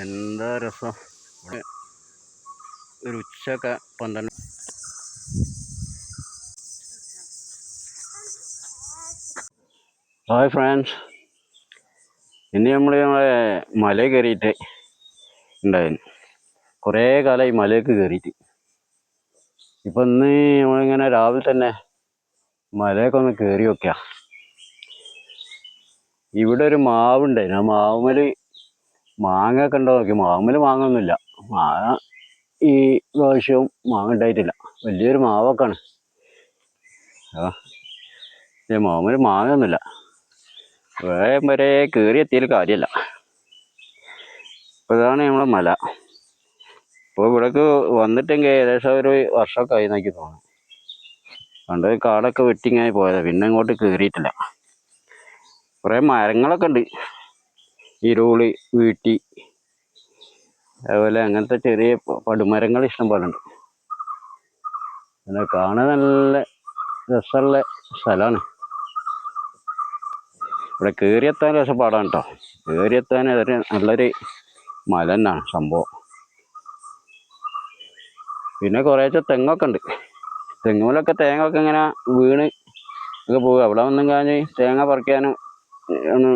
എന്താ രസം. ഇവിടെ ഒരു ഉച്ചയൊക്കെ 12. ഹായ് ഫ്രണ്ട്സ്, ഇന്ന് നമ്മളെ മല കയറിയിട്ട് ഉണ്ടായിരുന്നു. കുറേ കാലമായി മലയൊക്കെ കയറിയിട്ട്. ഇപ്പം ഇന്ന് നമ്മളിങ്ങനെ രാവിലെ തന്നെ മലയൊക്കെ ഒന്ന് കയറി നോക്കുക. ഇവിടെ ഒരു മാവുണ്ടായിരുന്നു. ആ മാവുമ്മൽ മാങ്ങ ഒക്കെ ഉണ്ടോ നോക്കി. മാവുമ്മൽ മാങ്ങ ഒന്നുമില്ല. മാങ്ങ ഈ പ്രാവശ്യവും മാങ്ങ ഉണ്ടായിട്ടില്ല. വലിയൊരു മാവൊക്കെയാണ്. മാവുമ്മൽ മാങ്ങ ഒന്നുമില്ല. വേഗം വരെ കയറി എത്തിയാൽ കാര്യമല്ല. ഇപ്പോൾ ഇതാണ് നമ്മളെ മല. ഇപ്പോൾ ഇവിടേക്ക് വന്നിട്ടെങ്കിൽ ഏകദേശം ഒരു വർഷമൊക്കെ ആയി എന്നൊക്കെ തോന്നുന്നു. പണ്ട് കാടൊക്കെ വെട്ടിങ്ങായി പോയതാണ്. പിന്നെ ഇങ്ങോട്ട് കയറിയിട്ടില്ല. കുറേ മരങ്ങളൊക്കെ ഉണ്ട്. ഇരുളി, വീട്ടി, അതുപോലെ അങ്ങനത്തെ ചെറിയ പടുമരങ്ങൾ ഇഷ്ടം പോലെ ഉണ്ട്. പിന്നെ കാണാൻ നല്ല രസമുള്ള സ്ഥലമാണ്. ഇവിടെ കയറിയെത്താൻ രസപ്പാടാണ് കേട്ടോ. കയറിയെത്താൻ ഒരു നല്ലൊരു മല തന്നെയാണ് സംഭവം. പിന്നെ കുറേശ്ശെ തെങ്ങൊക്കെ ഉണ്ട്. തെങ്ങുമേലൊക്കെ തേങ്ങയൊക്കെ ഇങ്ങനെ വീണ് ഒക്കെ പോകുക. അവിടെ ഒന്നും കാഞ്ഞ് തേങ്ങ പറിക്കാനും ഒന്നും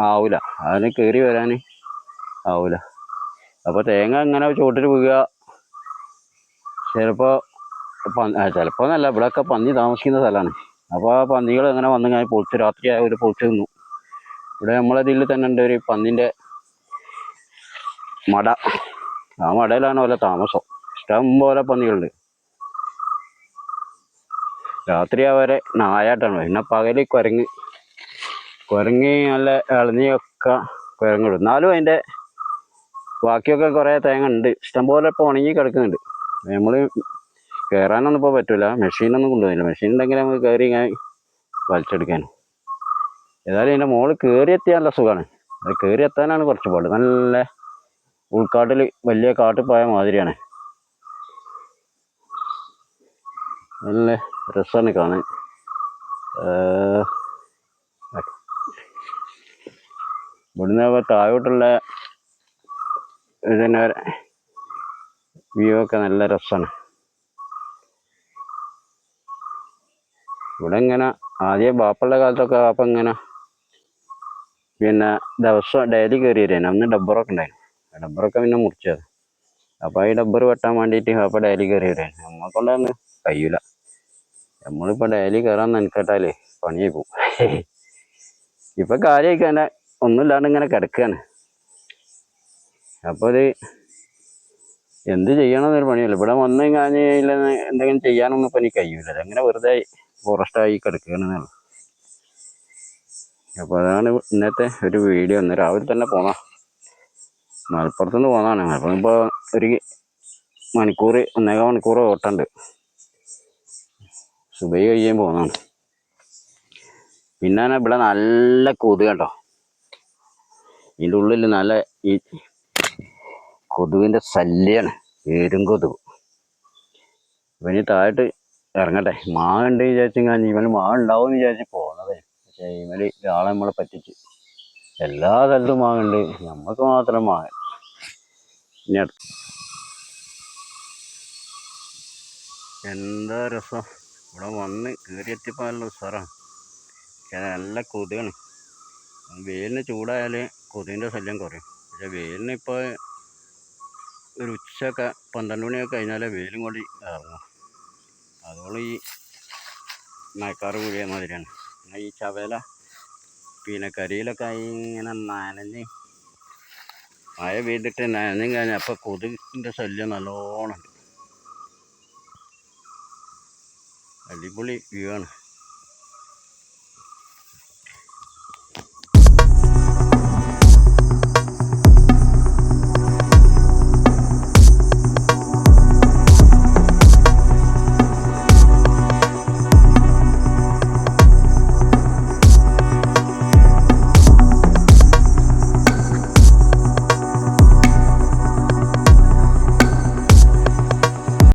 ആവില്ല. അതിന് കയറി വരാൻ ആവില്ല. അപ്പോൾ തേങ്ങ ഇങ്ങനെ ചുവട്ടിൽ വീഴുക. ചിലപ്പോൾ എന്നല്ല, ഇവിടെയൊക്കെ പന്നി താമസിക്കുന്ന സ്ഥലമാണ്. അപ്പോൾ ആ പന്നികൾ ഇങ്ങനെ വന്ന് ഞാൻ പൊളിച്ച് രാത്രിയായ ഒരു പൊളിച്ച് നിന്നു. ഇവിടെ നമ്മളതിൽ തന്നെ ഉണ്ട് ഒരു പന്നിൻ്റെ മട. ആ മടയിലാണ് പോലെ താമസം. ഇഷ്ടം പോലെ പന്നികളുണ്ട്. രാത്രി അവരെ നായാട്ടാണ്. പിന്നെ പകല് കുരങ്ങി നല്ല ഇളനിയൊക്കെ കുരങ്ങിടും. എന്നാലും അതിൻ്റെ ബാക്കിയൊക്കെ കുറേ തേങ്ങ ഉണ്ട്. ഇഷ്ടംപോലെ ഇപ്പോൾ ഉണങ്ങി കിടക്കുന്നുണ്ട്. നമ്മൾ കയറാനൊന്നും ഇപ്പോൾ പറ്റില്ല. മെഷീനൊന്നും കൊണ്ടുപോയില്ല. മെഷീൻ ഉണ്ടെങ്കിൽ നമുക്ക് കയറി ഇങ്ങനെ വലിച്ചെടുക്കാൻ. ഏതായാലും ഇതിൻ്റെ മുകളിൽ കയറിയെത്തിയാൽ നല്ല സുഖമാണ്. അത് കയറിയെത്താനാണ് കുറച്ച് പാട്. നല്ല ഉൾക്കാട്ടിൽ വലിയ കാട്ടിൽ പോയ മാതിരിയാണ്. നല്ല രസമാണ് കാണാൻ. ഇവിടുന്ന് താഴോട്ടുള്ള ഇതിൻ്റെ വ്യൂ ഒക്കെ നല്ല രസമാണ്. ഇവിടെ ഇങ്ങനെ ആദ്യം ബാപ്പുള്ള കാലത്തൊക്കെ ബാപ്പ ഇങ്ങനെ പിന്നെ ദിവസം ഡെയിലി കയറി വരുമായിരുന്നു. അന്ന് ഡബ്ബറൊക്കെ ഉണ്ടായിരുന്നു. ഡബ്ബറൊക്കെ പിന്നെ മുറിച്ചത്. അപ്പോൾ ഈ ഡബ്ബർ വെട്ടാൻ വേണ്ടിയിട്ട് ബാപ്പ ഡെയിലി കയറി വരുമായിരുന്നു. നമ്മളെക്കൊണ്ടൊന്നും കഴിയില്ല. നമ്മളിപ്പോൾ ഡെയിലി കയറാൻ നനക്കേട്ടാലേ പണിയായി പോകും. ഇപ്പം കാര്യമായിട്ട് തന്നെ ഒന്നുമില്ലാണ്ട് ഇങ്ങനെ കിടക്കുകയാണ്. അപ്പോൾ ഇത് എന്ത് ചെയ്യണമെന്നൊരു പണിയല്ല. ഇവിടെ വന്നു കഴിഞ്ഞാൽ എന്തെങ്കിലും ചെയ്യാനൊന്നും ഇപ്പം എനിക്ക് കഴിയില്ല. അങ്ങനെ വെറുതെ ഫോറസ്റ്റായി കിടക്കുകയാണെന്നുള്ളൂ. അപ്പോൾ അതാണ് ഇന്നത്തെ ഒരു വീഡിയോ. ഒന്ന് രാവിലെ തന്നെ പോകാം. മലപ്പുറത്ത് നിന്ന് പോകുന്നതാണ്. അപ്പം ഇപ്പോൾ ഒരു മണിക്കൂർ 1.25 മണിക്കൂർ ഓട്ടമുണ്ട്. സുബൈ കഴിയാൻ പോകുന്നതാണ്. പിന്നെ ഇവിടെ നല്ല കൊതുക് കേട്ടോ. ഇതിൻ്റെ ഉള്ളിൽ നല്ല ഈ കൊതുകിൻ്റെ ശല്യമാണ്. പേരും കൊതുക്. അപ്പം ഇനി താഴോട്ട് ഇറങ്ങട്ടെ. മാങ്ങ ഉണ്ട് വിചാരിച്ചെങ്കിൽ ഇവന് മാങ്ങ ഉണ്ടാവും എന്ന് വിചാരിച്ച് പോകുന്നത്. പക്ഷേ ഇവന് ഒരാളെ നമ്മളെ പറ്റിച്ച്. എല്ലാ സ്ഥലത്തും മാങ്ങ ഉണ്ട്, നമുക്ക് മാത്രം മാങ്ങ. ഇനി എന്താ രസം. ഇവിടെ വന്ന് കയറിയെത്തിയപ്പോൾ നല്ല ഉസാറാണ്. പക്ഷേ നല്ല കൊതുകാണ്. വെയിലിന് ചൂടായാൽ കൊതുകിൻ്റെ ശല്യം കുറയും. പക്ഷേ വെയിലിന് ഇപ്പോൾ ഒരു ഉച്ചയൊക്കെ 12 മണിയൊക്കെ കഴിഞ്ഞാലേ വെയിലും കൂടി ഇറങ്ങും. അതുകൊണ്ട് ഈ മഴക്കാറ് കൂടിയ മാതിരിയാണ്. പിന്നെ ഈ ചവല പിന്നെ കരിയിലൊക്കെ ഇങ്ങനെ നനഞ്ഞ് മഴ പെയ്തിട്ട് നനഞ്ഞും കഴിഞ്ഞാൽ അപ്പോൾ കൊതുകിൻ്റെ ശല്യം നല്ലോണം ഉണ്ട്. അടിപൊളി വ്യൂ ആണ്.